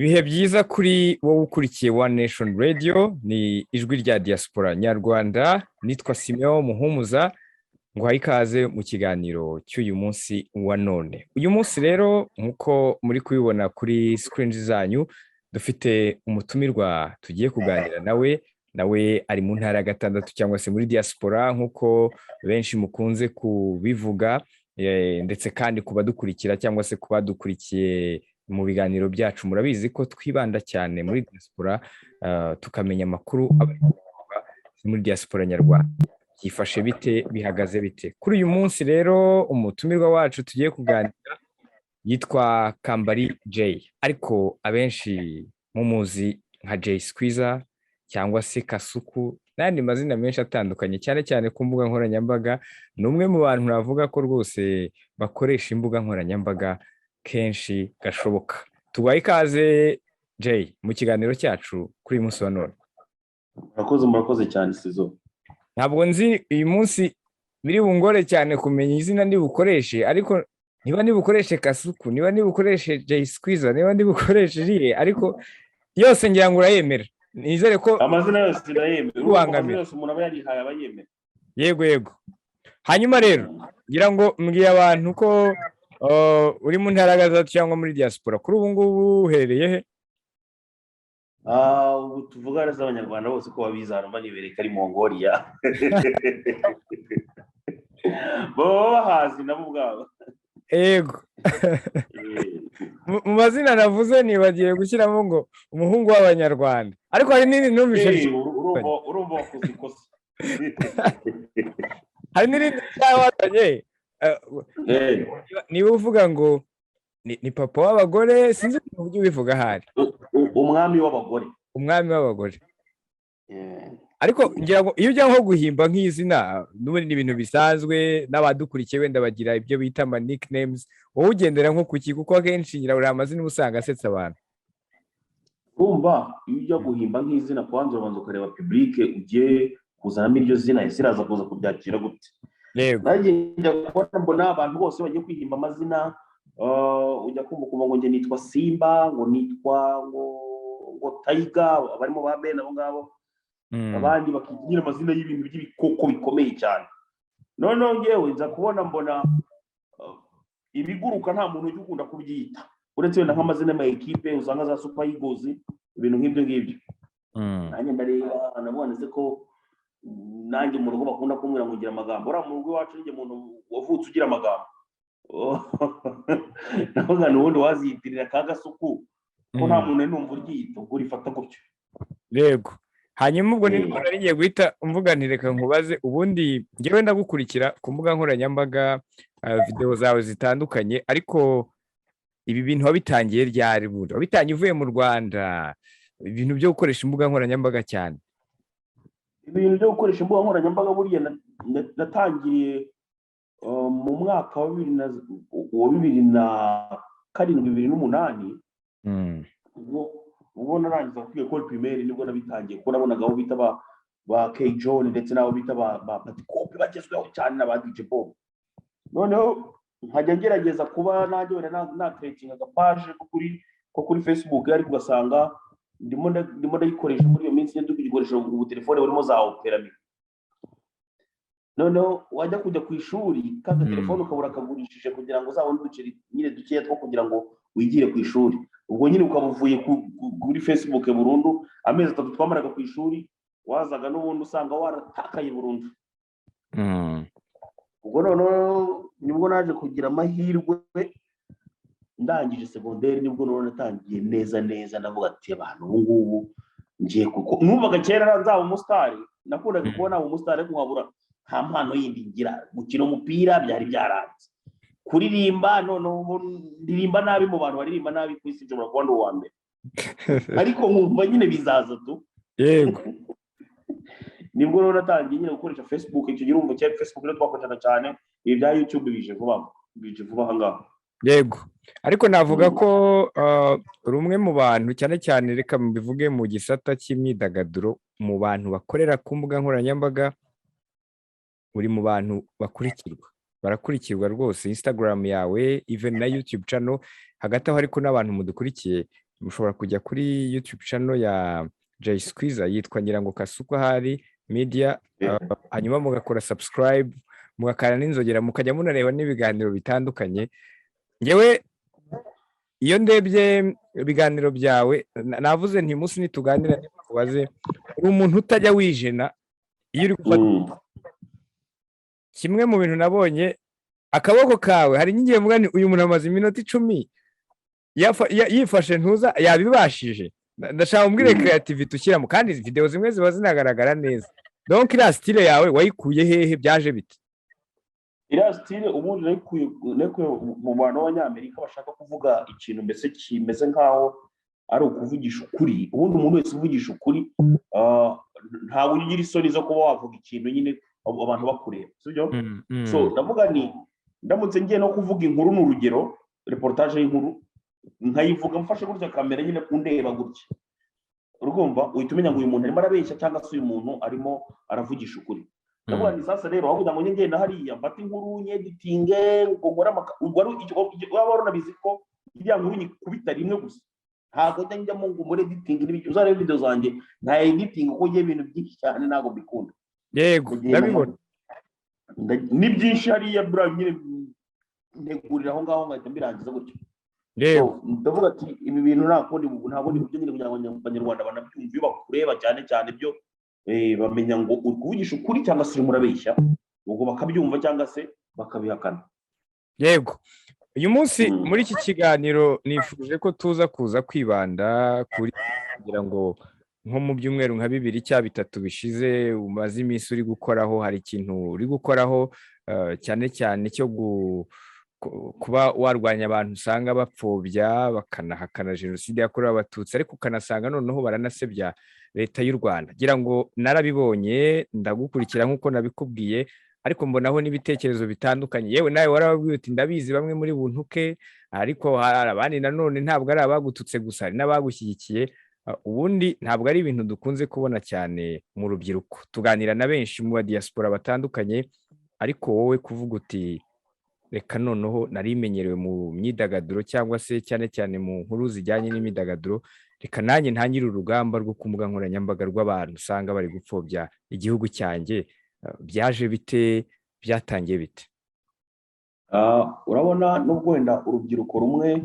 Ibihe byiza kuri wowe ukurikiye One Nation Radio, ni ijwi rya diaspora nyarwanda. Nitwa Simeon Muhumuza, nguhaye ikaze mu kiganiro cy'uyu munsi wa none. Uyu munsi rero nkuko muri kubibona kuri screens zanyu, dufite umutumirwa tugiye kuganira nawe ari mu ntara ya gatandatu cyangwa se muri diaspora nkuko benshi mukunze kubivuga, ndetse kandi kubadukurikira cyangwa se kubadukurikiye mu biganiro byacu murabizi ko twibanda cyane muri diaspora, tukamenya amakuru muri diaspora nyarwanda byifashe bite, bihagaze bite. Kuri uyu munsi rero umutumirwa wacu tugiye kuganira yitwa Kambari Jay, ariko abenshi mumuzi nka Jaysqueezer cyangwa se Kasuku n'andi mazina menshi atandukanye, cyane cyane ku mbuga nkoranyambaga. Ni umwe mu bantu navuga ko rwose bakoresha imbuga nkoranyambaga kenshi gashoboka. Tubaye ikaze Jay mu kiganiro cyacu kuri uyu munsi wa none. Murakoze cyane Sizo. Ntabwo nzi uyu munsi biri bungore cyane kumenya izina ndi bukoreshe, ariko niba ndi bukoreshe Kasuku, niba ndi bukoreshe Jaysqueezer, niba ndi bukoreshe Jay, ariko yose ngira ngo urayemera. Nizere ko amazina yose ndayemera. Amazina yose umuntu aba yarihaye abayemera. Yego. Hanyuma rero ngira ngo mbwiye abantu ko uri mu ntara gatatu cyangwa muri diaspora. Kuri ubu ngubu uherereye he? Ubu tuvugana z'abanyarwanda bose ko babizana banibereka ari Mongolia. Bo bahazi nabo ubwabo. Yego. Mu mazina navuze nibagiye gushyiramo ngo umuhungu w'abanyarwanda, ariko hari n'ibintu numvise urumva kuzikosa. Hari n'ibintu cyawatanye. Niba uvuga ngo ni papa w'abagore, sinzi uburyo ubivuga ahari. Umwami w'abagore. Ariko ngira ngo iyo ujya nko guhimba nk'izina n'ubundi ni ibintu bisanzwe, n'abadukurikiye wenda bagira ibyo bita ama nicknames, wowe ugendera nko kuki, kuko akenshi ngira uri amazina usanga asetsa abantu. Urumva iyo ujya guhimba nk'izina kwanza ubanza ukareba public ugiye kuzanamo iryo zina, ese iraza kuza kubyakira gute. Yego. Nanjye njya kubona mbona abantu bose bagiye kwihimba amazina, ujya kumva ngo njye nitwa Simba, ngo nitwa ngo Tiger, abarimo ba Ben abo ngabo. Abandi bakigira amazina y'ibintu by'ibikoko bikomeye cyane. Noneho ngewe nza kubona mbona ibiguruka nta muntu ujya ukunda kubyita, uretse wenda nk'amazina y'ama equipe usanga za Super Eagles, ibintu nk'ibyo ngibyo. Nanjye ndareba nabone se ko nanjye mu rugo bakunda kumbwira ngo ngira amagambo. Ura mu rugo iwacu njye muntu wavutse ugira amagambo. Navuga n'ubundi waziyitirira Kagasuku ko nta muntu numva uryita, ubwo urifata gutyo. Yego. Hanyuma ubwo nari ngiye guhita umvuga nti reka nkubaze, ubundi ngewe ndagukurikira ku mbuga nkoranyambaga, video zawe zitandukanye, ariko ibi bintu wabitangiye ryari? Bundi wabitangiye uvuye mu Rwanda, ibintu byo gukoresha imbuga nkoranyambaga cyane? Ibintu byo gukoresha imbuga nkoranyambaga buriya natangiriye mu mwaka wa 2007 2008. Ubwo narangiza kwiga école primaire nibwo nabitangiye, kuko nabonaga aho bita ba K John ndetse nabo bita ba Patikopi bagezweho cyane na ba DJ Bob. Noneho nkajya ngerageza kuba nanjye wenda na creating page ko kuri Facebook, ariko ugasanga ndimo ndayikoresha muri iyo minsi njye tukigikoresha ubu telefone burimo za Opera. Noneho wajya kujya ku ishuri kaga telefone ukabura kagurishije kugira ngo uzabone uduceri nyine dukeya two kugira ngo wigire ku ishuri. Ubwo nyine ukabuvuye kuri Facebook burundu, amezi 3 twamaraga ku ishuri wazaga n'ubundi usanga waratakaye burundu. Ubwo noneho nibwo naje kugira amahirwe ndangije secondaire, nibwo none natangiye neza ndavuga ati abantu ubu ngubu ngiye, kuko numvaga kera nzaba umustar, nakundaga kubona umustar ariko nkabura nta mpano yindi ngira. Gukina umupira byari byaranze, kuririmba noneho ndirimba nabi mu bantu baririmba nabi ku isi, nshobora kuba ndi uwa mbere, ariko nkumva nyine bizaza tu. Yego. Nibwo rero natangiye nyine gukoresha Facebook. Icyo gihe urumva cyane Facebook rero twakoreshaga cyane, ibi bya YouTube bije vuba aha ngaha. Yego. Ariko navuga ko rumwe mu bantu cyane cyane, reka mbivuge mu gisata cy'imyidagaduro, mu bantu bakorera ku mbuga nkoranyambaga, uri mu bantu barakurikirwa rwose. Instagram yawe even na YouTube channel hagati aho, ariko n'abantu mudukurikiye mushobora kujya kuri YouTube channel ya Jaysqueezer yitwa ngira ngo Kasuku ahari media, hanyuma mugakora subscribe, mugakana n'inzogera, mukajya munareba n'ibiganiro bitandukanye. Ngewe iyo ndebye ibiganiro byawe navuze nti munsi nituganira nikubaze, uri umuntu utajya wijena iyo uri gufata. Kimwe mu bintu nabonye, akaboko kawe hari ngiye mvuga ni uyu muntu amaze iminota 10 yifashe ntuza yabibashije. Ndashaka umbwire creativity ushyiramo, kandi video zimwe ziba zinagaragara neza. Donc iriya style yawe wayikuye hehe, byaje bite? iriya style ubundi nekuye mu bantu b'Abanyamerika bashaka kuvuga ikintu mbese kimeze nkaho ari ukuvugisha ukuri. Ubundi umuntu wese uvugisha ukuri ntawe ugira isoni zo kuba wavuga ikintu nyine abantu bakureba, sibyo? So ndavuga ni ndamutse ngiye no kuvuga inkuru n'urugero, reportage y'inkuru nkayivuga mfashe gutya kamera nyine kundeba gutya, urumva uhita umenya ngo uyu muntu arimo arabeshya cyangwa se uyu muntu arimo aravugisha ukuri. Ndavuga ni sasa rero wavuga ngo ngende hariya mfata inkuru nyeditinge ngo ngora waba unabizi ko iriya nkuru nyikubita rimwe gusa, ntabwo njyamo ngo muri editing n'ibyo uzareba video zanjye nta editing uko ngiye ibintu byinshi cyane ntabwo mbikunda. Yego ndabibona ni byinshi hariya bra nyine ntegurira aho ngaho ngahita mbirangiza gutyo. Ndavuga ati ibi bintu ntabwo ndi buryo nyine kugira ngo Abanyarwanda banabyumve bakureba cyane cyane byo bamenya ngo ukuvugisha ukuri cyangwa se murabeshya, ubwo bakabyumva cyangwa se bakabihakana. Yego uyu munsi muri iki kiganiro nifuje ko tuza kuza kwibanda kuri kugira ngo nko mu byumweru nka 2 cyangwa 3 bishize umaze iminsi uri gukoraho, hari ikintu uri gukoraho cyane cyane cyo kuba warwanya abantu usanga bapfobya bakanahakana jenoside yakorewe abatutsi, ariko ukanasanga noneho baranasebya leta y'u Rwanda. Gira ngo narabibonye ndagukurikira nk'uko nabikubwiye, ariko mbonaho n'ibitekerezo bitandukanye. Yewe nawe warababwiye uti ndabizi bamwe muri buntuke, ariko hari abandi nanone ntabwo ari abagututse gusa, hari n'abagushyigikiye. Ubundi ntabwo ari ibintu dukunze kubona cyane mu rubyiruko. Tuganira na benshi mu ba diaspora batandukanye, ariko wowe kuvuga uti reka noneho narimenyerewe mu myidagaduro cyangwa se cyane cyane mu nkuru zijyanye n'imyidagaduro, reka nanjye ntangire urugamba rwo ku mbuga nkoranyambaga rw'abantu usanga bari gupfobya igihugu cyanjye. Byaje bite, byatangiye bite? Urabona nubwo wenda urubyiruko rumwe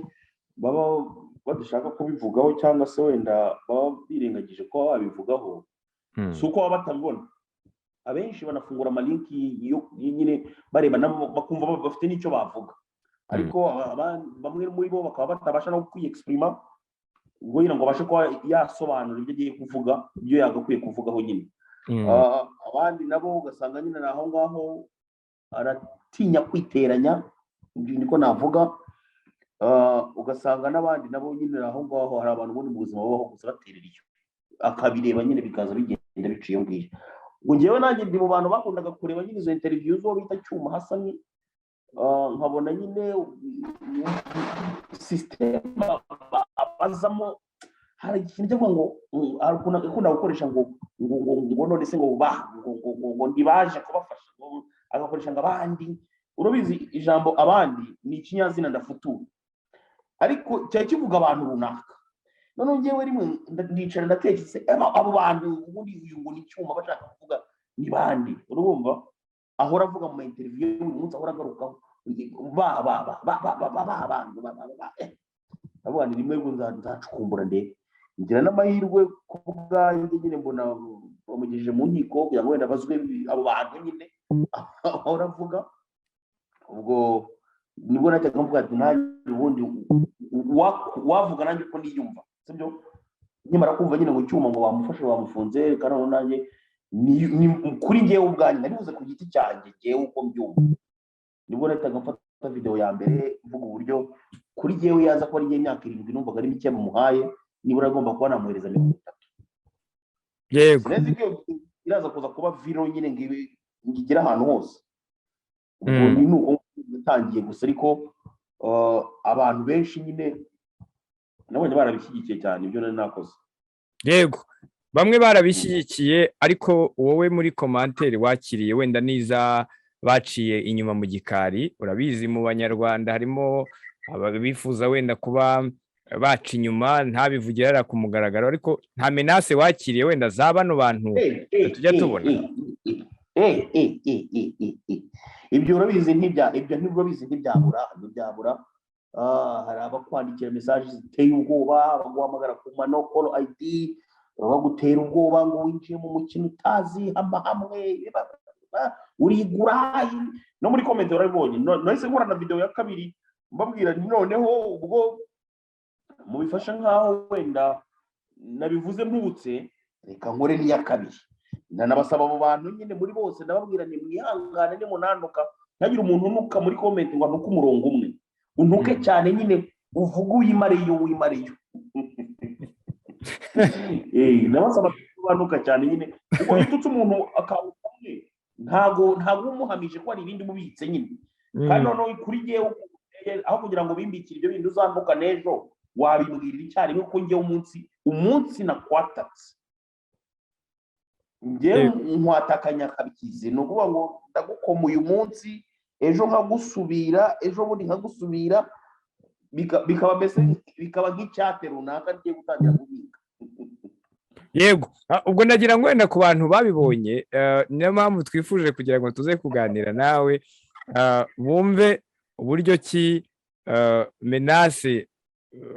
baba badashaka kubivugaho cyangwa se wenda baba birengagije ko babivugaho, si uko baba batabibona. Abenshi banafungura amalinki nyine bareba nabo bakumva bafite n'icyo bavuga, ariko bamwe muri bo bakaba batabasha no kwiexprima ngo babashe kuba yasobanura ibyo agiye kuvuga, ibyo yagakwiye kuvugaho nyine. Abandi nabo ugasanga nyine naho ngaho aratinya kwiteranya, niko navuga. Ugasanga n'abandi nabo nyine naho ngaho hari abantu ubundi mu buzima babaho gusa baterera iyo akabireba nyine bikaza bigenda biciye ngiye. Ngo ngewe nanjye ndi mu bantu bakundaga kureba nyine izo interview zo bita Cyuma Hasani, nkabona nyine system abazamo hari ikintu cyo ngo akunda gukoresha ngo none se ngo ndibaje kubafasha, agakoresha ngo abandi. Urubizi ijambo abandi ni ikinyazina ndafutura, ariko cyari kivuga abantu runaka. None ngewe rimwe ndicara ndatekereza abo bantu ubundi uyu ngo ni Cyuma bashaka kuvuga ni bandi. Urumva ahora avuga mu interview buri munsi ahora agarukaho abantu rimwe ngo nzacukumbura ndebe, ngira n'amahirwe kuvuga nyine mbona bamugejeje mu nkiko kugira ngo wenda bazwe abo bantu nyine ahora avuga. Ubwo nibwo najyaga mvuga ati nanjye ubundi wavuga nanjye uko niyumva, sibyo? Nyamara kumva nyine ngo Cyuma ngo bamufashe bamufunze, kandi nanjye ni kuri ngewe ubwanjye naribuze ku giti cyanjye ngewe uko mbyumva. Nibwo najyaga mfata video ya mbere mvuga uburyo kuri ngewe yaza ko ari ngewe imyaka 7 numvaga ari mike bamuhaye, nibura agomba kuba namuhereza 30. Yego iraza kuza kuba viro nyine ngigira ahantu hose. Ubwo ni nuko natangiye gusa, ariko abantu benshi nyine nabonye barabishyigikiye cyane ibyo nari nakoze. Yego bamwe barabishyigikiye, ariko wowe muri commentaire wakiriye wenda niza baciye inyuma mu gikari. Urabizi mu Banyarwanda harimo ababifuza wenda kuba baca inyuma ntabivugira ku mugaragaro ariko nta menace wakiriye wenda za bano bantu tujya tubona. Ibyo urabizi ntibyabura. Hari abakwandikira message ziteye ubwoba, baguhamagara ku manokolo ID, bagutera ubwoba ngo winjiye mu mukino utazi hamwe urigura. No muri comment urabibonye, nahise nkora na video ya kabiri mbabwira noneho ubwo mubifasha nkaho wenda nabivuze mpubutse, reka nkore n'iya kabiri. Nanabasaba abo bantu nyine muri bose ndababwira ni mwihangane nimunanduka, ntagira umuntu unuka muri comment ngo anuke umurongo umwe, untuke cyane nyine uvuga wimariyo. Nabasaba kubanuka cyane nyine kuko yitutse umuntu akawukumwe ntago umuhamije ko ari ibindi mubitse nyine. Kandi noneho kuri jewe aho kugira ngo bimbikire ibyo bindi uzambuka nejo wabimbwirira icyarimwe ko ngewe umunsi nakwatatse ngewe nkwatakanya kabikize, ni ukuvuga ngo ndagukoma uyu munsi, ejo nkagusubira, ejo bundi nkagusubira, bikaba nk'icyate runaka ngiye gutangira guhinga. Yego, ubwo nagira ngo wenda ku bantu babibonye, niyo mpamvu twifuje kugira ngo tuze kuganira nawe, bumve uburyo ki menace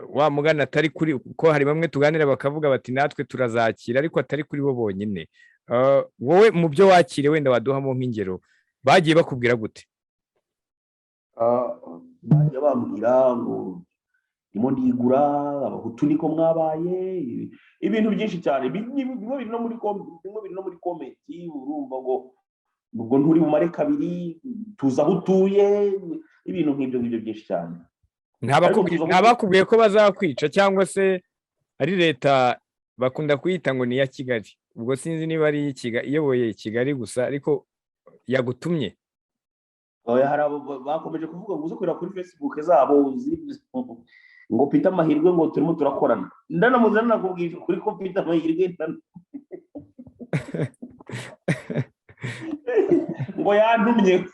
wa mugana atari kuri, ko hari bamwe tuganira bakavuga bati natwe turazakira ariko atari kuri bo bonyine. Wowe mu byo wakire wenda waduhamo nk'ingero, bagiye bakubwira gute? Bagiye bambwira ngo ndimo ndigura, abahutu niko mwabaye, ibintu byinshi cyane, bimwe biri no muri comment, urumva ngo ubwo nturi mu mare kabiri, tuza aho utuye, ibintu nk'ibyo byinshi cyane. Ntabakubwiye ko bazakwica cyangwa se ari leta bakunda kuyita ngo ni iya Kigali? Ubwo sinzi niba ari iyoboye Kigali gusa ariko yagutumye. Hari abo bakomeje kuvuga ngo uze kurira kuri Facebook zabo ngo Peter Mahirwe ngo turimo turakorana. Ndanamuzana nakubwije kuri ko Peter Mahirwe ngo yantumye.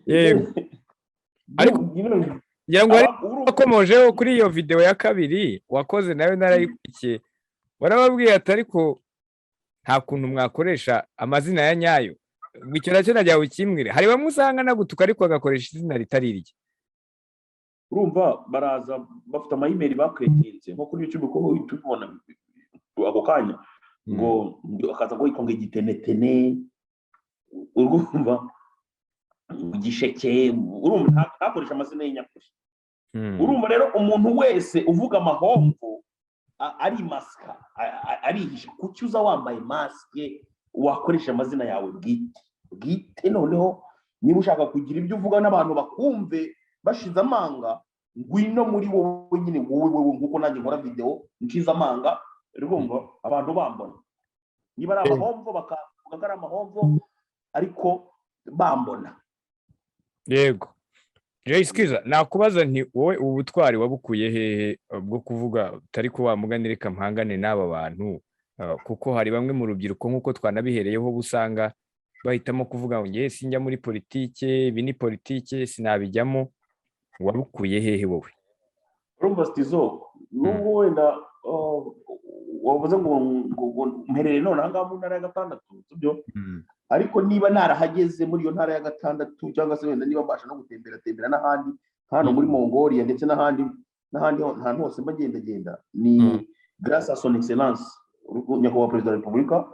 Yego, ariko ngira ngo wakomojeho kuri iyo video ya kabiri wakoze nawe narayikurikiye, warababwiye ati ariko nta kuntu mwakoresha amazina ya nyayo, icyo nacyo najya ukimwire. Hari bamwe usanga nagutuka ariko agakoresha izina ritari irye. Urumva baraza bafite ama-email bakretinze nko kuri YouTube ko tubona ako kanya ngo akaza ngo ikonge igitenetene, urumva igisheke, urumva ntakoresha amazina y'inyakuri. Urumva rero umuntu wese uvuga amahomvo ari maska arihisha, kuki uza wambaye maske wakoresha amazina yawe bwite. Noneho niba ushaka kugira ibyo uvuga n'abantu bakumve bashize amanga, ngwino muri wowe nyine, wowe nkuko nanjye nkora video nshize amanga, urumva abantu bambona, niba ari amahomvo bakavuga ko ari amahomvo ariko bambona. Yego, Jaysqueezer, nakubaza nti wowe ubutwari wabukuye hehe bwo kuvuga utari ko wamuganire kampangane n'aba bantu? Kuko hari bamwe mu rubyiruko nkuko twanabihereyeho busanga bahitamo kuvuga ngo ngiye sinjya muri politike, ibi ni politike sinabijyamo. Wabukuye hehe wowe? Urumva Stizo, nubwo wenda wavuze ngo mperere none aha ngaha mu ntara ya gatandatu, sibyo? Ariko niba narahageze muri iyo ntara ya gatandatu, cyangwa se wenda niba mbasha no gutembera n'ahandi hano muri Mongolia ndetse n'ahandi ahantu hose mbagendagenda, ni grâce à son excellence nyakubahwa perezida wa repubulika.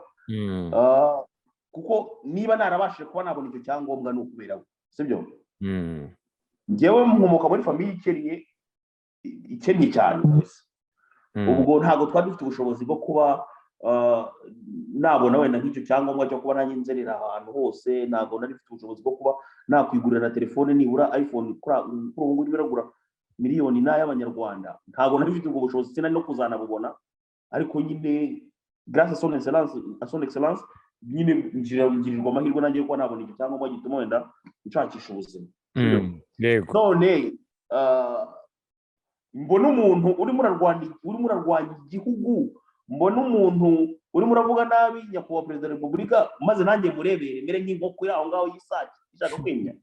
Kuko niba narabashije kuba nabona icyo cyangombwa ni ukubera we, sibyo? Njyewe nkomoka muri famiye ikennye cyane rwose. Ubwo ntabwo twari dufite ubushobozi bwo kuba nabona wenda nk'icyo cyangombwa cyo kuba nanjye nzerera ahantu hose. Ntabwo nari mfite ubushobozi bwo kuba nakwigurira telefone nibura iPhone kuri ubu ngubu biragura miliyoni y'abanyarwanda. Ntabwo nari mfite ubwo bushobozi, sinari no kuzanabubona, ariko nyine grâce à son excellence nyine ngirirwa amahirwe nanjye kuba nabona icyo cyangombwa gituma wenda nshakisha ubuzima. None mbona umuntu urimo urarwanya igihugu, mbona umuntu urimo uravuga nabi nyakubahwa perezida wa repubulika, maze nanjye murebere mere nk'inkoko yaho ngaho y'isake ishaka kwimya.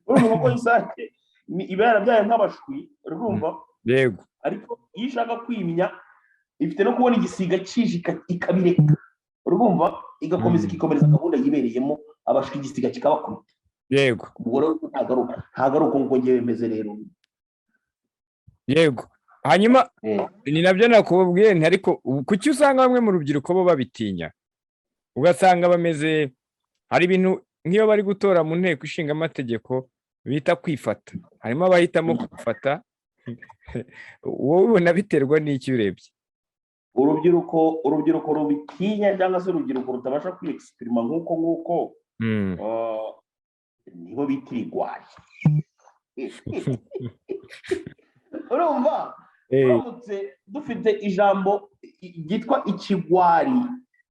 urumva ko isake iba yarabyaye nk'abashwi urumva yego ariko iyo ishaka kwimya ifite no kubona igisiga kije ikabireka urumva igakomeza ikikomereza gahunda yibereyemo abashwi igisiga kikabakubita yego ubwo rero ntagaruka ngo ngewe meze rero yego hanyuma ni nabyo nakubabwiye nti ariko kuki usanga bamwe mu rubyiruko bo babitinya ugasanga bameze hari ibintu nk'iyo bari gutora mu nteko ishinga amategeko bita kwifata harimo abahitamo kwifata wowe ubona biterwa n'iki urebye urubyiruko rubitinya cyangwa se urubyiruko rutabasha kwiyexprima nk'uko nibo bita ibigwari urumva turamutse dufite ijambo ryitwa ikigwari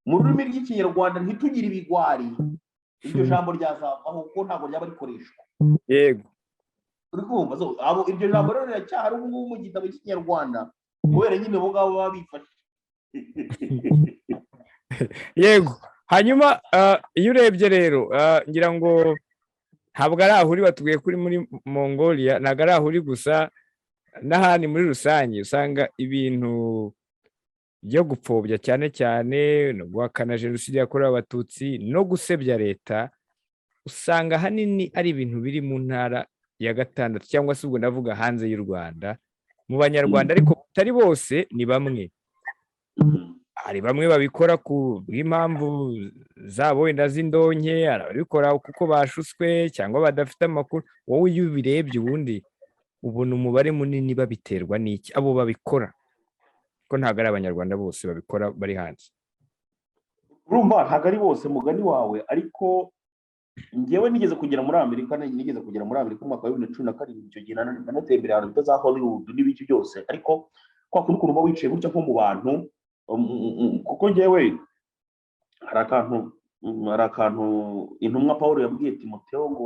mu rurimi rw'ikinyarwanda ntitugire ibigwari iryo jambo ryazavaho kuko ntabwo ryaba rikoreshwa yego uri kumva iryo jambo rero riracyahari ubu ngubu mu gitabo cy'ikinyarwanda kubera nyine bo ngabo baba bifashe yego hanyuma iyo urebye rero ngira ngo ntabwo ari aho uri batubwiye kuri muri Mongolia ntabwo ari aho uri gusa n'ahandi muri rusange usanga ibintu byo gupfobya cyane cyane no guhakana jenoside yakorewe abatutsi no gusebya leta usanga ahanini ari ibintu biri mu ntara ya gatandatu cyangwa se ubwo ndavuga hanze y'u Rwanda mu banyarwanda ariko batari bose ni bamwe hari bamwe babikora ku bw'impamvu zabo wenda z'indonke ababikora kuko bashutswe cyangwa badafite amakuru wowe iyo ubirebye ubundi ubona umubare munini babiterwa n'iki abo babikora ko ntabwo ari abanyarwanda bose babikora bari hanze urumva ntabwo ari bose mugani wawe ariko ngewe nigeze kugera muri Amerika mu mwaka wa 2017 icyo gihe nanatembera ahantu bita za Hollywood n'ibiki byose ariko kwa kundi ukuntu uba wicaye gutya nko mu bantu kuko ngewe hari akantu intumwa Pawulo yabwiye Timoteyo ngo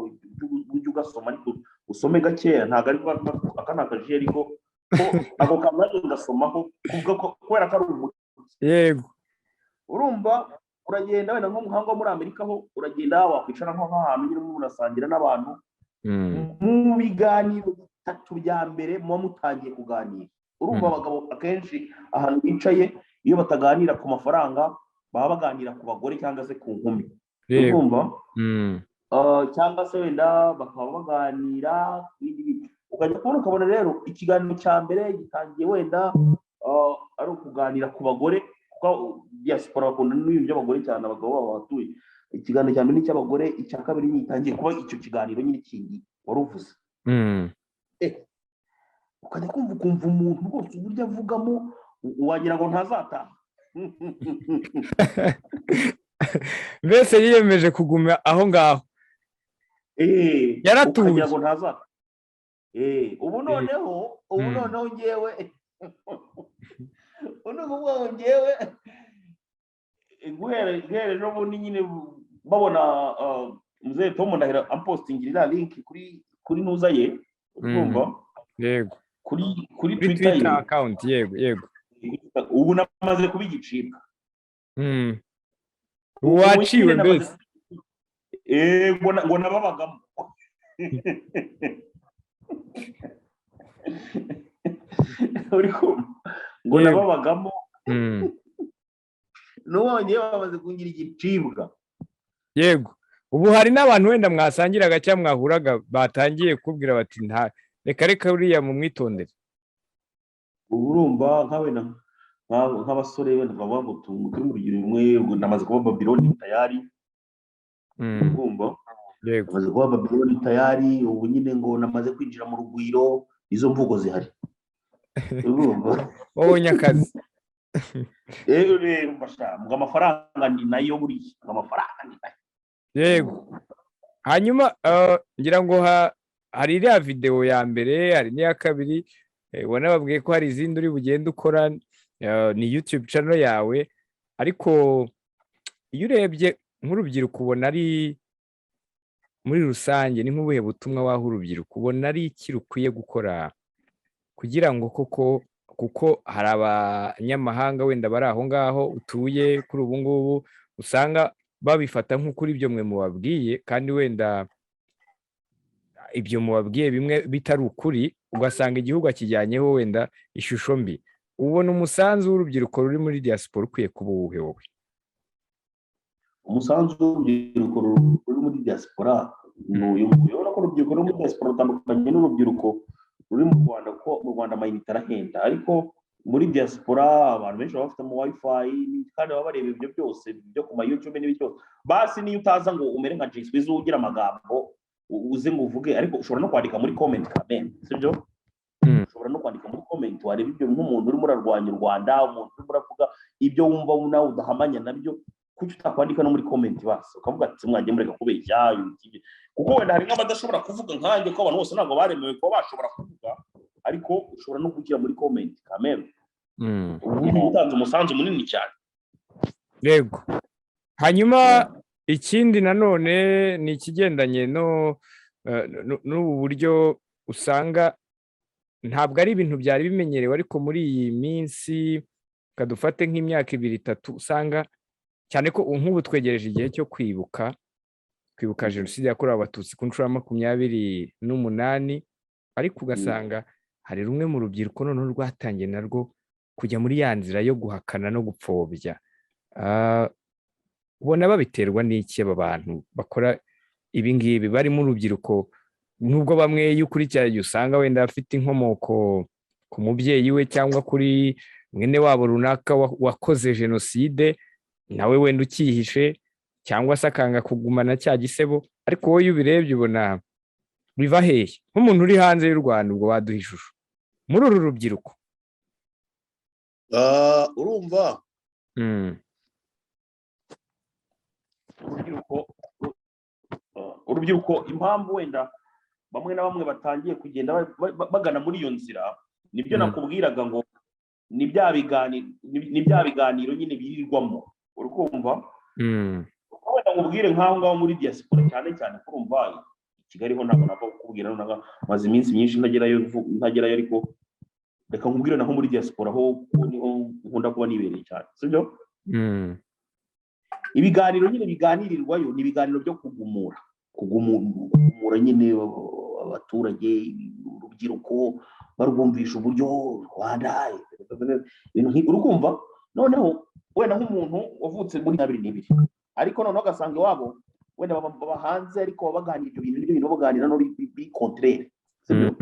ujye ugasoma ariko usome gakeya ntabwo ari aka ni akajiye ariko ako kamwe ngasomaho kubera ko ari umuti yego urumva uragenda wenda nk'umuhanga wo muri Amerika ho uragenda wakwicara nk'ahantu nyine murasangira n'abantu mu biganiro bitatu bya mbere muba mutangiye kuganira urumva abagabo akenshi ahantu bicaye iyo bataganira ku mafaranga baba baganira ku bagore cyangwa se ku nkumi urumva cyangwa se wenda bakaba baganira ku bindi bintu ukajya kubona ukabona rero ikiganiro cya mbere gitangiye wenda ari ukuganira ku bagore kuko diaspora bakunda n'ibintu by'abagore cyane abagabo baba batuye ikiganiro cya mbere ni icy'abagore icya kabiri gitangiye kuba icyo kiganiro nyine kindi wari uvuze ukajya kumva umuntu rwose uburyo avugamo wagira ngo ntazataha mbese yiyemeje kuguma aho ngaho yaratuye ukagira ngo ntazataha ubu noneho ngewe guhera n'ubundi nyine babona muzehe Tom Ndahiro ampostingirira link kuri ntuza ye urumva yego kuri Twitter account yego ubu namaze kuba igicibwa waciwe mbese ngo nababagamo ngo nababagamo n'uwongeye bamaze kungira igicibwa yego ubu hari n'abantu wenda mwasangiraga cyangwa mwahuraga batangiye kubwira bati nta reka uriya mu mwitondere ubu urumva nk'abasore wenda bavuga ngo turi mu rugero rumwe namaze kuba Babiloni tayari urumva namaze kuba Babiloni tayari ubu nyine ngo namaze kwinjira mu rugwiro izo mvugo zihari urumva wowe nyakazi rero ngo amafaranga ni nayo buriya ngo amafaranga ni nayo yego hanyuma ngira ngo hari iriya videwo ya mbere hari n'iya kabiri wanababwiye ko hari izindi uri bugende ukora ni YouTube channel yawe ariko iyo urebye nk'urubyiruko ubona ari muri rusange ni nk'ubuhe butumwa waha urubyiruko ubona ari iki rukwiye gukora kugira ngo kuko hari abanyamahanga wenda bari aho ngaho utuye kuri ubu ngubu usanga babifata nk'ukuri ibyo mwe mubabwiye kandi wenda ibyo mubabwiye bimwe bitari ukuri ugasanga igihugu akijyanyeho wenda ishusho mbi. Ubona umusanzu w'urubyiruko ruri muri diaspora ukwiye kuba uwuhe wowe? umusanzu w'urubyiruko ruri muri diaspora n'uyu urabona ko urubyiruko ruri muri diaspora rutandukanye n'urubyiruko ruri mu Rwanda, ko mu Rwanda amayinite arahenda, ariko muri diaspora abantu benshi baba bafite mu wifi kandi baba bareba ibyo byose byo ku ma YouTube n'ibyo byose. Basi niyo utaza ngo umere nka Jaysqueezer ugira amagambo uze ngo uvuge, ariko ushobora no kwandika muri comment kameme, sibyo? Ushobora no kwandika muri comment wareba ibyo nk'umuntu urimo urarwanya u Rwanda, umuntu urimo uravuga ibyo wumva nawe udahamanya nabyo, kuki utakwandika no muri comment basi ukavuga ati mwagiye mureka kubeshya, kuko wenda hari nk'abadashobora kuvuga nkanjye, ko abantu bose ntabwo baremewe kuba bashobora kuvuga, ariko ushobora no gushyira muri comment kameme. Ubu utanze umusanzu munini cyane. Yego. Hanyuma ikindi nanone ni ikigendanye n'ubu buryo usanga ntabwo ari ibintu byari bimenyerewe, ariko muri iyi minsi kadufate nk'imyaka 2-3 usanga cyane ko nk'ubu twegereje igihe cyo kwibuka jenoside yakorewe abatutsi ku nshuro ya 28, ariko ugasanga hari rumwe mu rubyiruko none rwatangiye narwo kujya muri ya nzira yo guhakana no gupfobya. Ubona babiterwa n'iki aba bantu bakora ibi ngibi bari mu rubyiruko, nubwo bamwe iyo ukurikiranye usanga wenda afite inkomoko ku mubyeyi we cyangwa kuri mwene wabo runaka wakoze jenoside, nawe wenda ukihishe cyangwa se akanga kugumana cya gisebo, ariko wowe iyo ubirebye ubona biva hehe? Nk'umuntu uri hanze y'u Rwanda ubwo waduha ishusho muri uru rubyiruko. Urumva urubyiruko impamvu wenda bamwe na bamwe batangiye kugenda bagana muri iyo nzira, nibyo nakubwiraga ngo ni bya biganiro nyine birirwamo, urukumva. Wenda nkubwire nk'aho ngaho muri diaspora cyane cyane, kurumva Kigali ho ntabwo nava kukubwira, maze iminsi myinshi ntagerayo, ariko reka nkubwire naho muri diaspora ho niho nkunda kuba nibereye cyane, sibyo? Ibiganiro nyine biganirirwayo ni ibiganiro byo kugumura nyine abaturage, urubyiruko barwumvisha uburyo Rwanda ibintu urukumva. Noneho wenda nk'umuntu wavutse muri 22, ariko noneho ugasanga iwabo wenda baba hanze, ariko baganira ibyo bintu baganira no bi contraire, sibyo?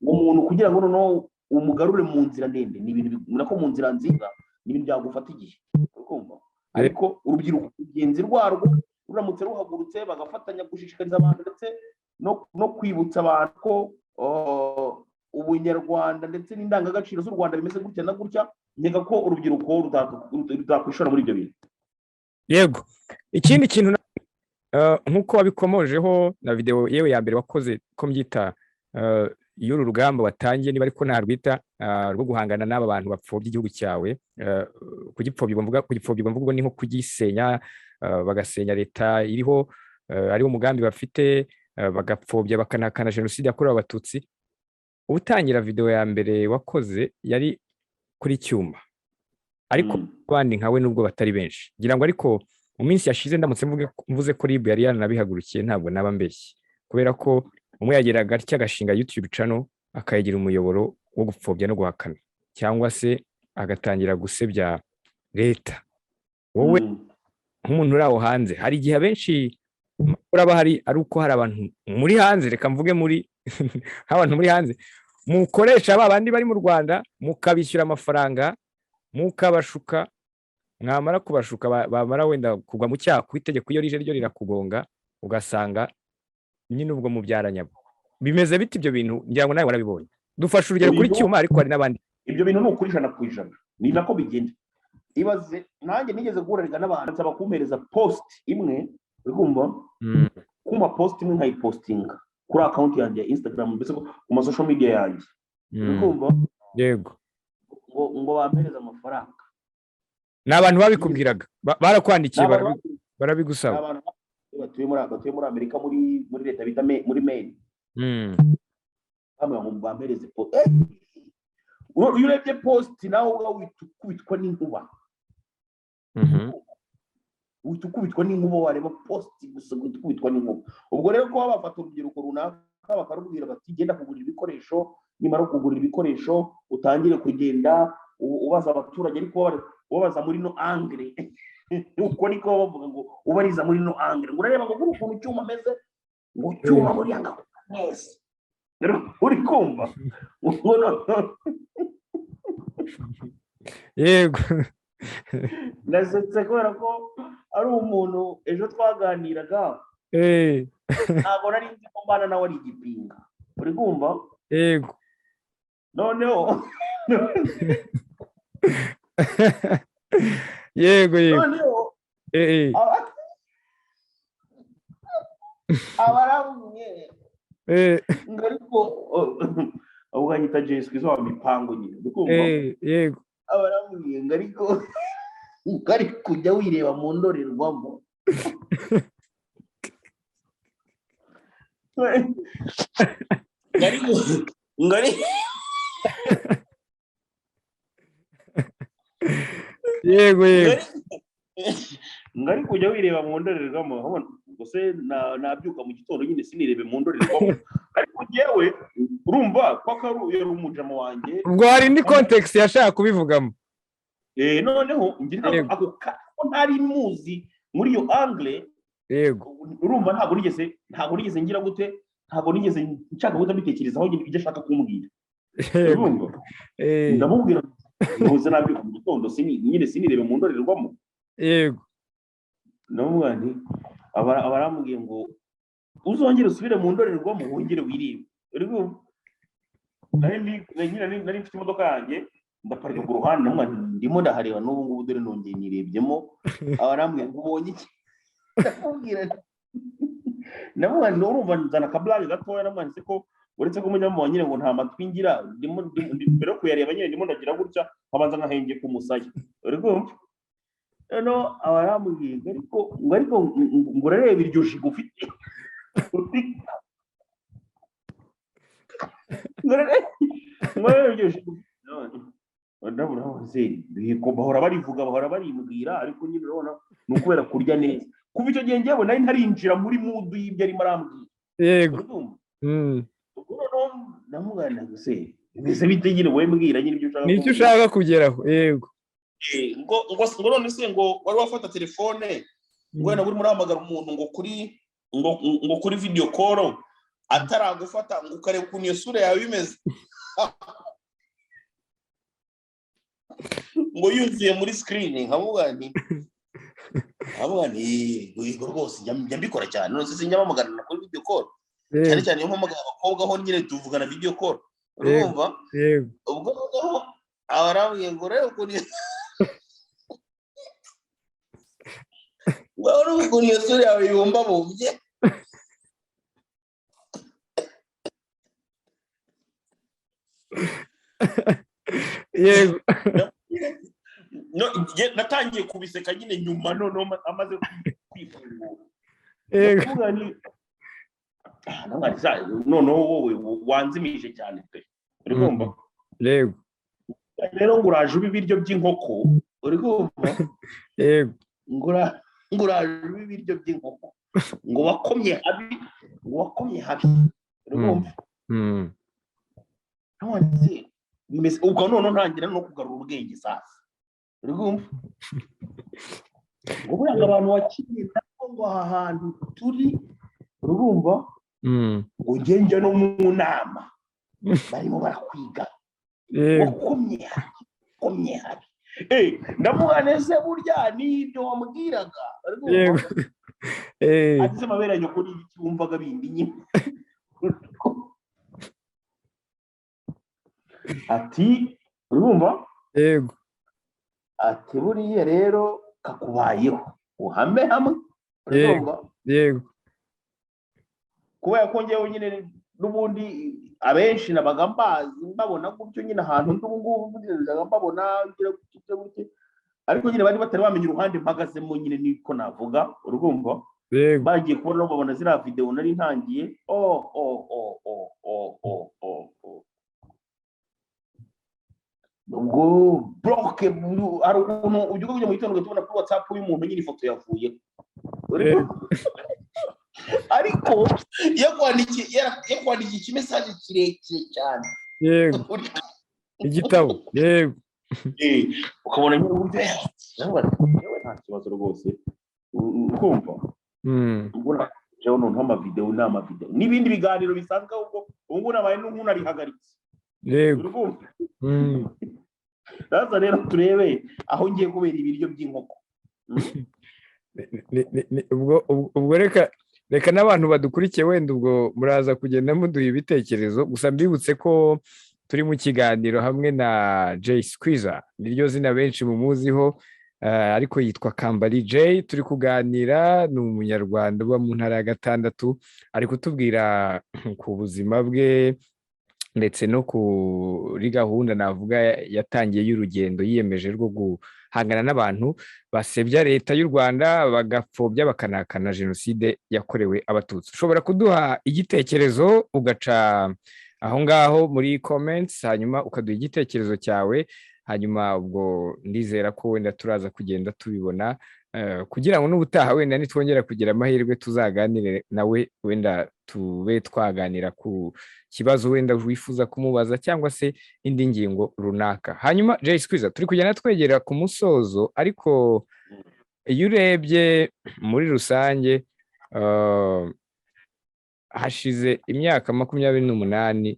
Umuntu kugira ngo noneho umugarure mu nzira ndende ni ibintu nako mu nzira nziza ni ibintu byagufata igihe, urukumva. Ariko urubyiruko ugenzi rwarwo ruramutse ruhagurutse bagafatanya gushishikariza abantu ndetse no kwibutsa abantu ko ubunyarwanda ndetse n'indangagaciro z'u Rwanda bimeze gutya na gutya, nkeka ko urubyiruko rutakwishora muri ibyo bintu. Yego. Ikindi kintu nk'uko wabikomojeho na video yewe ya mbere wakoze ko mbyita y'uru rugamba watangiye, niba ariko narwita rwo guhangana n'aba bantu bapfobya igihugu cyawe, kugipfobya mvuga ni nko kugisenya, bagasenya leta iriho, ariwo mugambi bafite, bagapfobya bakanakana jenoside yakorewe abatutsi. Utangira video ya mbere wakoze yari kuri Cyuma, ariko abandi nkawe nubwo batari benshi ngira ngo, ariko mu minsi yashize ndamutse mvuze ko RIB yari yaranabihagurukiye ntabwo naba mbeshye, kubera ko umwe yageraga atya agashinga YouTube channel akayigira umuyoboro wo gupfobya no guhakana, cyangwa se agatangira gusebya leta. Wowe nk'umuntu uri aho hanze, hari igihe benshi uraba hari ari uko hari abantu muri hanze, reka mvuge muri nk'abantu muri hanze mukoresha babandi bari mu Rwanda mukabishyura amafaranga mukabashuka, mwamara kubashuka bamara wenda kugwa mu cyaha ku itegeko iyo rije ryo rirakugonga, ugasanga nyine ubwo mubyaranyabo. Bimeze biti ibyo bintu, ngira ngo nawe warabibonye. Dufashe urugero kuri Cyuma, ariko hari n'abandi. Ibyo bintu ni ukuri 100%, ni nako bigenda. Ibaze nanjye nigeze guhurira n'abantu nsaba kumpereza post imwe, urumva, kuma post imwe nkayipostinga kuri account yanjye ya Instagram, mbese ku ma social media yanjye, urumva. Yego. Ngo bampereza amafaranga. N'abantu babikubwiraga, barakwandikiye barabigusaba. Batuye muri Amerika, muri leta bita muri Maine. Bamwe bampereze post. Urebye post nawe witwa n'inkuba. uhita ukubitwa n'inkuba wareba post gusa uhita ukubitwa n'inkuba. Ubwo rero ko bafata urubyiruko runaka bakarubwira bati genda kugurira ibikoresho, nimara kugurira ibikoresho utangire kugenda ubaza abaturage ariko ubabaza muri no angle uko niko bavuga ngo ubariza muri no angle ngo urareba ngo ukuntu cyuma ameze ngo cyuma muri yanga neza rero uri kumva yego nasetse kubera ko ari umuntu ejo twaganiraga ntabwo nari nzi ko mbana nawe ari igipinga uri kumva yego noneho yego noneho abaramwe ngo ariko ubu hanyita Jaysqueezer wa mipango nyine uri kumva yego abaramwe ngo ariko ngari kujya wireba mu ndorerwamo ngari yego ngari kujya wireba mu ndorerwamo gusa nabyuka mu gitondo nyine sinirebe mu ndorerwamo ariko yewe urumva ko yari umujama wanjye ubwo hari indi context yashaka kubivugamo noneho ngira ako ntari muzi muri iyo angle yego urumva ntabwo nigeze ngira gute ntabwo nigeze nshaka gute mbitekerezaho ibyo ashaka kumbwira urumva ndamubwira ntuze nabyuka mu gitondo nyine sinirebe mu ndorerwamo yego n'umwani abaramubwiye ngo uzongere usubire mu ndorerwamo wongere wirebe urumva nari mfite imodoka yanjye ndaparika ku ruhande n'umwani ndimo ndahareba n'ubu ngubu dore nongeye nirebyemo abaramubwiye ngo ubonye iki ndamubwira urumva nzana akablage gatoya namwanditse ko uretse ko umunyamahanga nyine ngo nta matwi ngira mbere yo kuyareba nyine ndimo ndagira gutya nkabanza nkahenge ku musaya uri kumva noneho abaramubwiye ngo ariko ngo urareba iryo jigo ufite ngo urareba iryo jigo bahora barivuga bahora barimbwira ariko nyine urabona ni ukubera kurya neza kuva icyo gihe njyewe nari ntarinjira muri mudu y'ibyo arimo arambwira yego ndamubwira gusa mbese bite nyine wowe mbwira nyine ibyo ushaka nicyo ushaka kugeraho yego ngo none se ngo wari wafata telefone ngo wenda uri murahamagara umuntu ngo kuri video call ataragufata ngo ukareba ukuntu iyo sura yawe imeze ngo yuzuye muri screen nkamubwira yego rwose njya mbikora cyane none se njya mpamagara kuri video call cyane cyane iyo mpamagara abakobwa aho nyine tuvugana video call urumva ubwo noneho abaramubwiye ngo rero ukuntu ukuntu iyo sura yawe yumbabumbye yego natangiye kubiseka nyine nyuma noneho amaze kwifungura noneho wowe wanzimije cyane pe uri kumva yego rero ngo uraje uba ibiryo by'inkoko uri kumva yego ngo uraje uba ibiryo by'inkoko ngo wakomye habi uri kumva ubwo noneho ntangira no kugarura ubwenge sasa uri kumva ngo buriya abantu wakiriye nabo ngo aha hantu turi urumva ngo ngenge no mu nama barimo barakwiga wakomye habi ndavuga neza burya n'ibyo wambwiraga agize amabere yo kuri ibiki wumvaga bindi nyine ati urumva yego ati buriya rero kakubayeho uhame hamwe yego kubera ko njyewe nyine n'ubundi abenshi nabaga mbazi mbabona gutyo nyine ahantu ubu ngubu mbabona gutyo ariko nyine bari batari bamenya uruhande mpagazemo nyine niko navuga urumva bagiye kubona babona ziriya video nari ntangiye ubwo bloke hari ukuntu ujya kujya mu gitondo ugatubona kuri WhatsApp y'umuntu nyine ifoto yavuye ariko yakwandikiye ikimesaje kirekire cyane yego igitabo yego ukabona nyine uburyo yewe nta kibazo rwose ukumva ubwo jewe none amavideo n'amavideo n'ibindi biganiro bisanzwe ubwo ubu nabaye n'umuntu arihagaritse yego Raza rero turebe aho ngiye kubera ibiryo by'inkoko ubwo reka n'abantu badukurikiye wenda ubwo muraza kugenda muduha ibitekerezo gusa mbibutse ko turi mu kiganiro hamwe na Jaysqueezer niryo zina benshi mumuziho ariko yitwa Kambali Jay turi kuganira ni umunyarwanda uba mu ntara ya Gatandatu ari kutubwira ku buzima bwe ndetse no kuri gahunda navuga yatangiye y'urugendo yiyemeje rwo guhangana n'abantu basebya leta y'u Rwanda bagapfobya bakanakana jenoside yakorewe abatutsi. Ushobora kuduha igitekerezo ugaca aho ngaho muri comments hanyuma ukaduha igitekerezo cyawe hanyuma ubwo ndizera ko wenda turaza kugenda tubibona kugira ngo n'ubutaha wenda nitwongera kugira amahirwe tuzaganire nawe wenda tube twaganira ku kibazo wenda wifuza kumubaza cyangwa se indi ngingo runaka. Hanyuma Jaysqueezer turi kugenda twegera ku musozo ariko iyo urebye muri rusange hashize imyaka 28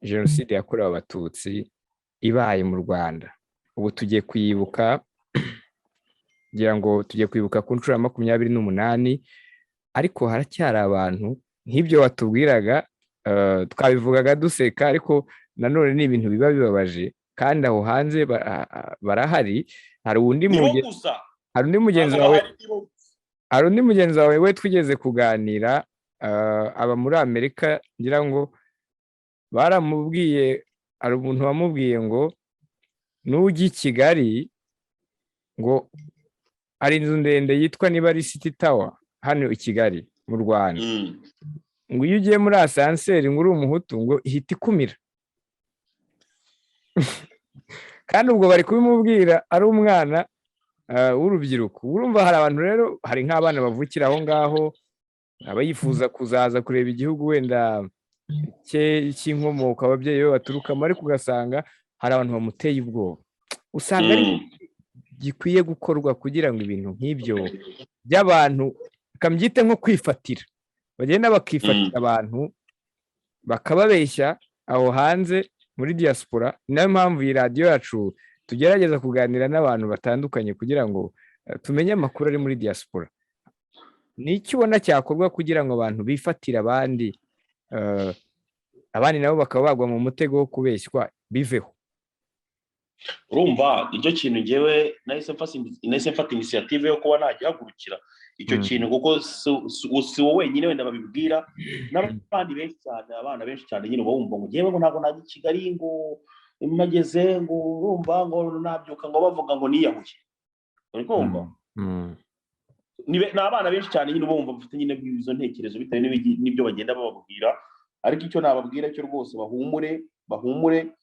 jenoside yakorewe abatutsi ibaye mu Rwanda. Ubu tugiye kwibuka ngira ngo tugiye kwibuka ku nshuro ya 28 ariko haracyari abantu nk'ibyo watubwiraga twabivugaga duseka ariko nanone ni ibintu biba bibabaje kandi aho hanze barahari. Hari undi mugenzi wawe we twigeze kuganira aba muri Amerika ngira ngo baramubwiye hari umuntu wamubwiye ngo nujya i Kigali ngo ari inzu ndende yitwa niba ari City Tower hano i Kigali mu Rwanda ngo iyo ugiye muri asanseri ngo uri umuhutu ngo ihita ikumira kandi ubwo bari kubimubwira ari umwana w'urubyiruko. Urumva hari abantu rero hari nk'abana bavukira aho ngaho abayifuza kuzaza kureba igihugu wenda cy'inkomoko ababyeyi be baturukamo ariko ugasanga hari abantu bamuteye ubwoba. Usanga ari gikwiye gukorwa kugira ngo ibintu nk'ibyo by'abantu kambyite nko kwifatira bagenda bakifatira abantu bakababeshya aho hanze muri diaspora. Niyo mpamvu iyi radio yacu tugerageza kuganira n'abantu batandukanye kugira ngo tumenye amakuru ari muri diaspora. N'icyo ubona cyakorwa kugira ngo abantu bifatira abandi nabo bakaba bagwa mu mutego wo kubeshywa biveho. Urumva icyo kintu ngewe nahise mfata initiative yo kuba najyagurukira icyo kintu kuko si wowe wenyine wenda babibwira n'abandi benshi cyane abana benshi cyane nyine bumva ngo ngewe ngo ntabwo najya i Kigali ngo mageze ngo urumva ngo nabyuka ngo bavuga ngo niyahuye uri kumva ni abana benshi cyane nyine bumva bafite nyine izo ntekerezo bitewe n'ibyo bagenda bababwira ariko icyo nababwira cyo rwose bahumure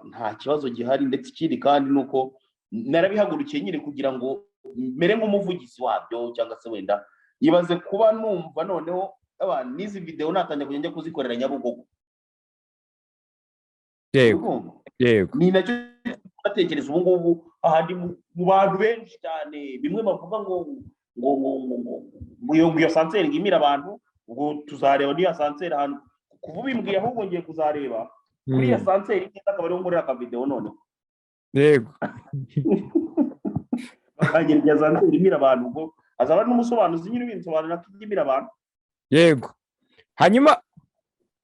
nta kibazo gihari ndetse ikindi kandi nuko narabihagurukiye nyine kugira ngo mere nk'umuvugizi wabyo cyangwa se wenda yibaze kuba numva noneho abantu n'izi video natangiye kugenda kuzikorera Nyabugogo. Yego ni nacyo batekereza ubu ngubu ahandi mu bantu benshi cyane bimwe bavuga ngo iyo sanseri ngimira abantu ngo tuzareba niyo sanseri ahantu kuva bimbwiye ahubwo ngiye kuzareba kuri ya sanseri neza akaba ariho nkorera akavideo none. Yego bakagenda sanseri imira abantu ngo azaba n'umusobanuzi nyine binsobanura ko imira abantu. Yego hanyuma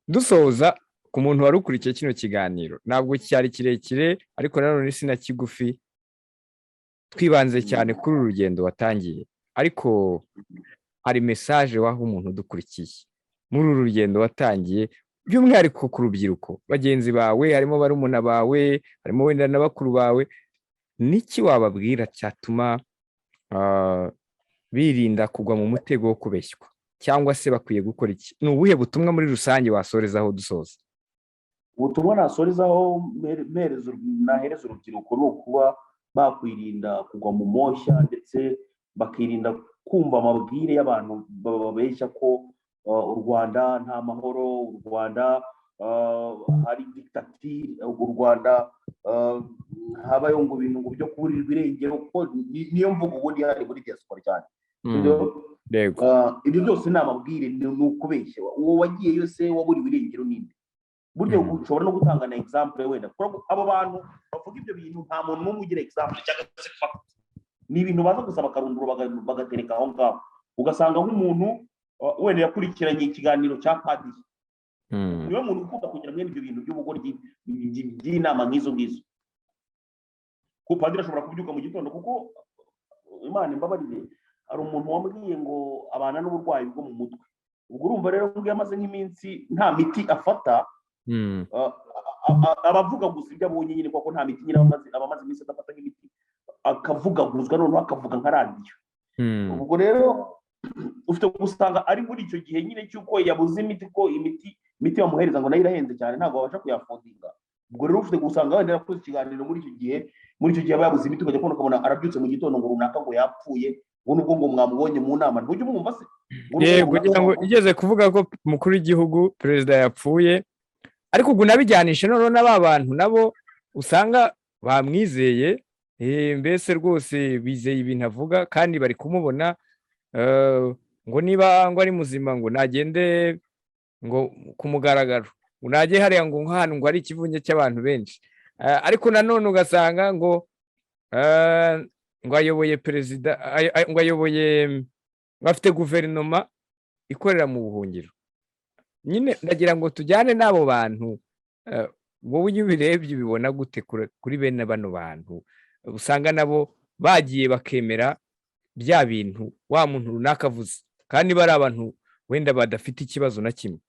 dusoza ku muntu wari ukurikiye kino kiganiro ntabwo cyari kirekire ariko nanone sina kigufi twibanze cyane kuri uru rugendo watangiye ariko hari message waha umuntu udukurikiye muri uru rugendo watangiye by'umwihariko ku rubyiruko bagenzi bawe harimo barumuna bawe harimo wenda n'abakuru bawe niki wababwira cyatuma birinda kugwa mu mutego wo kubeshywa cyangwa se bakwiye gukora iki? Ni ubuhe butumwa muri rusange wasorezaho dusoza? ubutumwa nasorezaho nahereza urubyiruko ni ukuba bakwirinda kugwa mu moshya ndetse bakirinda kumva amabwire y'abantu babeshya ko u Rwanda nta mahoro, u Rwanda hari dictature, u Rwanda habayo ngo ibintu byo kuburirwa irengero, ko niyo mvugo ubundi hari muri diaspora cyane. Ibyo byose ni amabwire, ni ukubeshya. Uwo wagiye yose waburiwe irengero ninde? Buryo ushobora no gutanga na example wenda abo bantu bavuga ibyo bintu nta muntu n'umwe ugira example cyangwa se fact. Ni ibintu baza gusa bakarundura bagatereka aho ngaho, ugasanga nk'umuntu wenda yakurikiranye ikiganiro cya Padiri, niwe muntu ukunda kugira mwene ibyo bintu by'ubugoryi by'inama nk'izo ngizo. Ku Padiri ashobora kubyuka mu gitondo, kuko Imana imbabarire, hari umuntu wambwiye ngo abana n'uburwayi bwo mu mutwe. Ubwo urumva rero ngo yamaze nk'iminsi nta miti afata, abavuga gusa ibyo abonye nyine, kuko nta miti nyine abamaze iminsi adafata nk'imiti, akavuga guzwa noneho akavuga nka radiyo. Ubwo rero ufite gusanga ari muri icyo gihe nyine cy'uko yabuze imiti, ko imiti bamuhereza ngo nayo irahenze cyane ntabwo babasha kuyafodinga. Ubwo rero ufite gusanga wenda yarakoze ikiganiro muri icyo gihe aba yabuze imiti, ukajya kubona ukabona arabyutse mu gitondo ngo runaka ngo yapfuye, ngo nubwo ngo mwamubonye mu nama. Ntujye umwumva se? Yego, kugira ngo igeze kuvuga ko umukuru w'igihugu perezida yapfuye, ariko ubwo nabijyanisha noneho n'aba bantu nabo usanga bamwizeye, mbese rwose bizeye ibintu avuga kandi bari kumubona, ngo niba ngo ari muzima ngo nagende ngo ku mugaragaro, unajye hariya ngo nk'ahantu ngo hari ikivunge cy'abantu benshi, ariko nanone ugasanga ngo ayoboye perezida, ngo ayoboye, bafite guverinoma ikorera mu buhungiro. Nyine ndagira ngo tujyane n'abo bantu, wowe iyo ubirebye ubibona gute kuri bene bano bantu usanga nabo bagiye bakemera bya bintu wa muntu runaka avuze, kandi bari abantu wenda badafite ikibazo na kimwe?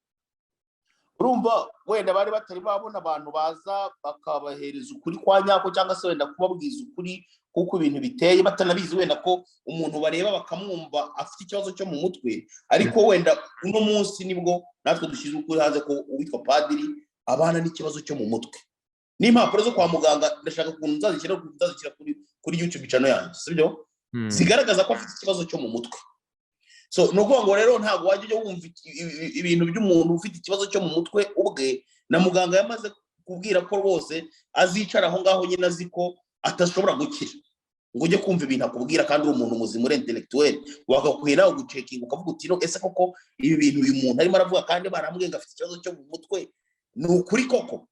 Urumva wenda bari batari babona abantu baza bakabahereza ukuri kwa nyako, cyangwa se wenda kubabwiza ukuri kuko ibintu biteye, batanabizi wenda ko umuntu bareba bakamwumva afite ikibazo cyo mu mutwe. Ariko wenda uno munsi nibwo natwe dushyize ukuri hanze ko uwitwa Padiri abana n'ikibazo cyo mu mutwe. N'impapuro zo kwa muganga ndashaka ukuntu nzazishyira kuri YouTube channel yanjye, sibyo? Zigaragaza ko afite ikibazo cyo mu mutwe. So nuko ngo rero ntago wajye wumva ibintu by'umuntu ufite ikibazo cyo mu mutwe ubwe, na muganga yamaze kubwira ko rwose azicara aho ngaho nyine azi ko atashobora gukira, ngo ujye kumva ibintu akubwira kandi uri umuntu muzima, uri intellectuel, wakakwira ugucekinga ukavuga uti no ese koko ibi bintu uyu muntu arimo aravuga kandi barambwiye ngo afite ikibazo cyo mu mutwe ni ukuri koko?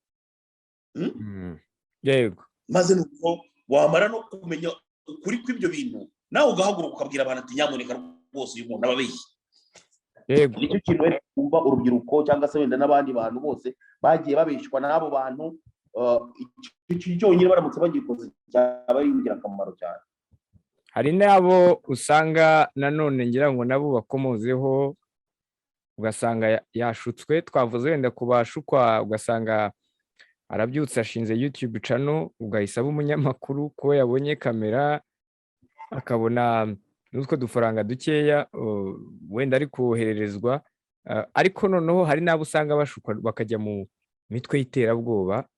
Yego. Maze nuko wamara no kumenya ukuri kw'ibyo bintu, nawe ugahaguruka ukabwira abantu ati nyamuneka bose uyu muntu ababeshya. Yego, nicyo kintu wenda kumva urubyiruko cyangwa se wenda n'abandi bantu bose bagiye babeshwa n'abo bantu, cyonyine baramutse bagikoze cyaba ari ingirakamaro cyane. hari n'abo usanga nanone ngira ngo nabo bakomozeho, ugasanga yashutswe. Twavuze wenda kubashukwa, ugasanga arabyutse ashinze YouTube channel, ugahisa umunyamakuru ko yabonye kamera akabona n'utwo dufaranga dukeya wenda ari kohererezwa, ariko noneho hari n'abo usanga bashukwa bakajya mu mitwe y'iterabwoba.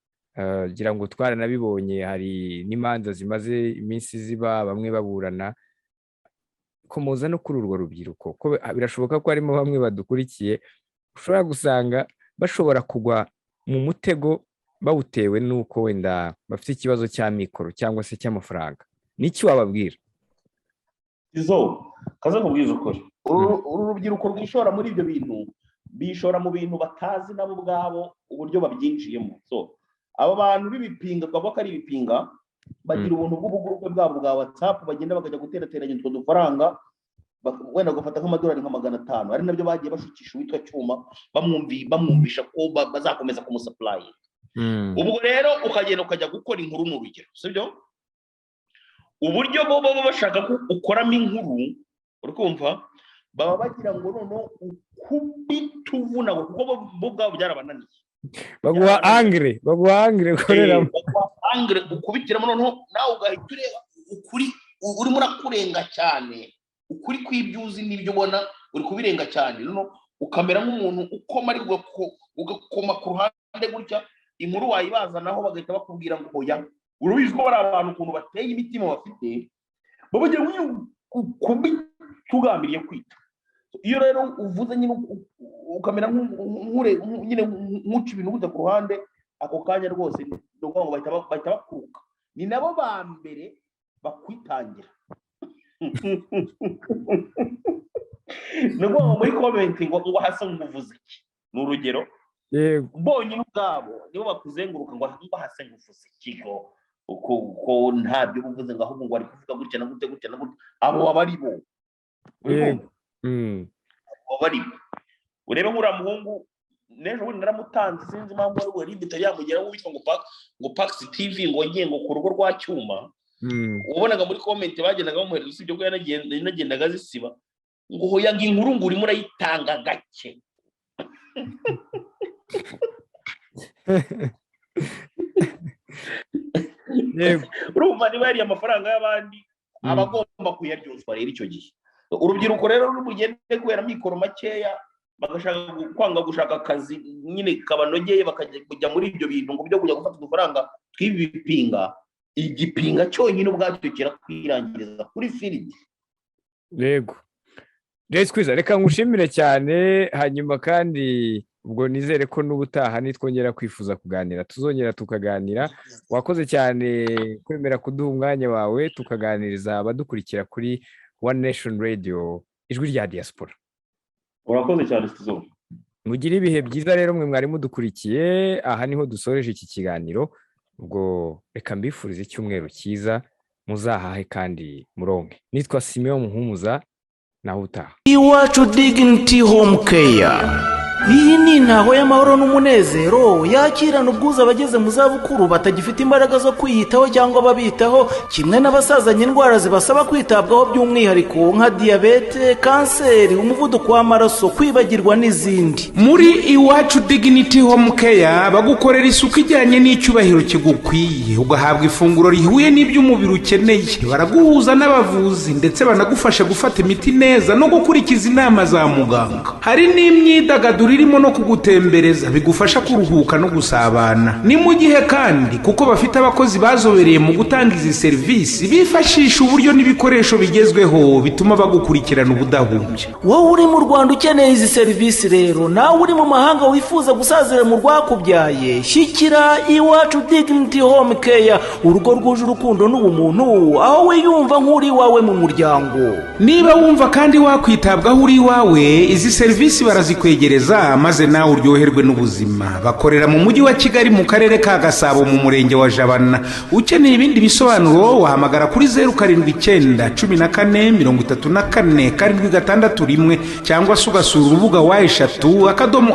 Gira ngo twaranabibonye, hari n'imanza zimaze iminsi ziba bamwe baburana. Komoza no kuri urwo rubyiruko, ko birashoboka ko harimo bamwe badukurikiye ushobora gusanga bashobora kugwa mu mutego bawutewe n'uko wenda bafite ikibazo cya mikoro cyangwa se cy'amafaranga. Niki wababwira? Kaza nkubwiza ukuri, uru rubyiruko rwishora muri ibyo bintu, bishora mu bintu batazi nabo ubwabo uburyo babyinjiyemo. So abo bantu b'ibipinga, twavuga ko ari ibipinga, bagira ubuntu bw'ubugurukwe bwabo bwa WhatsApp, bagenda bakajya guterateranya utwo dufaranga, wenda gufata nk'amadolari nka 500, ari nabyo bagiye bashukisha uwitwa Cyuma, bamwumvisha ko bazakomeza kumusupply. Ubwo rero ukagenda ukajya gukora inkuru n'urugero, sibyo? Uburyo bo bashaka ko ukoramo inkuru, uri kumva, baba bagira ngo noneho ukubituvuna, kuko bo bwabo byarabananiye. Baguha angre koreramo. Baguha angre ukubitiramo, noneho nawe ugahita ureba ukuri urimo urakurenga cyane, ukuri kw'ibyuzi n'ibyo ubona uri kubirenga cyane, noneho ukamera nk'umuntu ukoma, ariko ugakoma ku ruhande gutya, inkuru wayibazanaho bagahita bakubwira ngo oya urubizi ko bari abantu ukuntu bateye imitima bafite babagira tugambiriye kwita iyo rero uvuze nyine ukamera nyine nk'uca ibintu ubuze ku ruhande ako kanya rwose ni ukuvuga ngo bahita bakuruka ni nabo ba mbere bakwitangira ni ukuvuga ngo muri komenti ngo hasa nguvuze iki ni urugero bonyine ubwabo nibo bakuzenguruka ngo hasa nguvuze iki uko ntabyo uvuze ngo ahubwo ngo ari kuvuga gutya na gutya gutya na gutya abo baba ari bo bari urebe nk'uriya muhungu n'ejo bundi naramutanze sinzi impamvu ari we ribita yamugeraho witwa ngo Pax TV ngo ngiye ngo ku rugo rwa Cyuma ubonaga muri comment bagendaga bamuhereza usibye ko yanagendaga zisiba ngo hoya ngo inkuru ngo urimo urayitanga gake urumva niba yari amafaranga y'abandi abagomba kuyaryozwa rero icyo gihe urubyiruko rero rugende kubera mikoro makeya bagashaka kwanga gushaka akazi nyine kabanogeye bakajya muri ibyo bintu ngo byo kujya gufata udufaranga tw'ibipinga igipinga cyonyine ubwacyo kirakwirangiriza kuri firidi. Yego Jaysqueezer reka ngushimire cyane hanyuma kandi ubwo nizere ko n'ubutaha nitwongera kwifuza kuganira tuzongera tukaganira. Wakoze cyane kwemera kuduha umwanya wawe tukaganiriza abadukurikira kuri One Nation Radio ijwi rya diaspora. Urakoze cyane Stizo. Mugire ibihe byiza rero mwe mwari mudukurikiye aha niho dusoreje iki kiganiro. Ubwo reka mbifurize icyumweru cyiza muzahahe kandi muronke. Nitwa Simeo Muhumuza naho utaha. Iwacu Dignity Home Care. Iyi ni intaho y'amahoro n'umunezero yakirana ubwuzu abageze mu zabukuru batagifite imbaraga zo kwiyitaho cyangwa babitaho kimwe n'abasazanye indwara zibasaba kwitabwaho by'umwihariko nka diyabete, kanseri, umuvuduko w'amaraso, kwibagirwa n'izindi. Muri Iwacu Dignity Home Care bagukorera isuku ijyanye n'icyubahiro kigukwiye ugahabwa ifunguro rihuye n'ibyo umubiri ukeneye. Baraguhuza n'abavuzi ndetse banagufasha gufata imiti neza no gukurikiza inama za muganga. Hari n'imyidagaduro irimo no kugutembereza bigufasha kuruhuka no gusabana. Ni mu gihe kandi kuko bafite abakozi bazobereye mu gutanga izi serivisi bifashisha uburyo n'ibikoresho bigezweho bituma bagukurikirana ubudahumbya. Wowe uri mu Rwanda ukeneye izi serivisi rero nawe uri mu mahanga wifuza gusazira mu rwakubyaye shyikira Iwacu Dignity Home Care urugo rwuje urukundo n'ubumuntu aho wiyumva nk'uri wawe mu muryango. Niba wumva kandi wakwitabwaho uri wawe izi serivisi barazikwegereza maze nawe uryoherwe n'ubuzima. Bakorera mu mujyi wa Kigali mu karere ka Gasabo mu murenge wa Jabana. Ukeneye ibindi bisobanuro wahamagara kuri 079 14 34 761 cyangwa se ugasura urubuga wa eshatu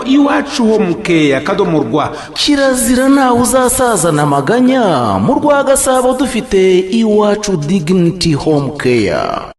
@iwachuhomecare.rw. Kirazira nawe uzasazana amaganya mu rwa Gasabo dufite Iwacu Dignity Home Care.